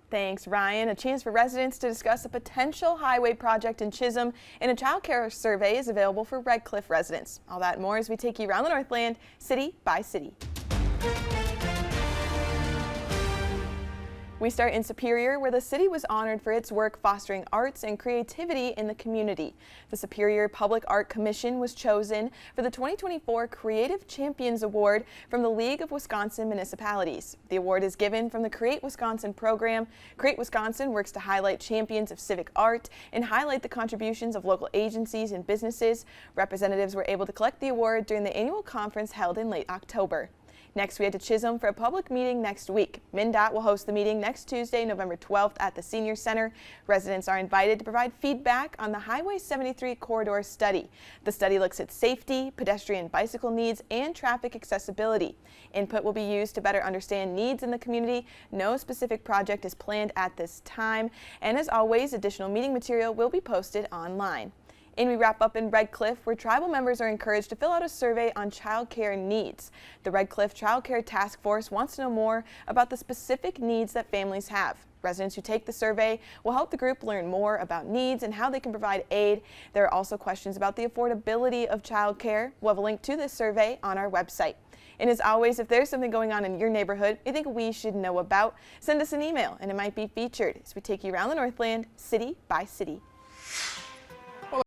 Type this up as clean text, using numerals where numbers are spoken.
Thanks, Ryan. A chance for residents to discuss a potential highway project in Chisholm, and a child care survey is available for Red Cliff residents. All that and more as we take you around the Northland, city by city. We start in Superior, where the city was honored for its work fostering arts and creativity in the community. The Superior Public Art Commission was chosen for the 2024 Creative Champions Award from the League of Wisconsin Municipalities. The award is given from the Create Wisconsin program. Create Wisconsin works to highlight champions of civic art and highlight the contributions of local agencies and businesses. Representatives were able to collect the award during the annual conference held in late October. Next, we head to Chisholm for a public meeting next week. MnDOT will host the meeting next Tuesday, November 12th at the Senior Center. Residents are invited to provide feedback on the Highway 73 corridor study. The study looks at safety, pedestrian bicycle needs, and traffic accessibility. Input will be used to better understand needs in the community. No specific project is planned at this time. And as always, additional meeting material will be posted online. And we wrap up in Red Cliff, where tribal members are encouraged to fill out a survey on child care needs. The Red Cliff Child Care Task Force wants to know more about the specific needs that families have. Residents who take the survey will help the group learn more about needs and how they can provide aid. There are also questions about the affordability of child care. We'll have a link to this survey on our website. And as always, if there's something going on in your neighborhood you think we should know about, send us an email and it might be featured as we take you around the Northland, city by city.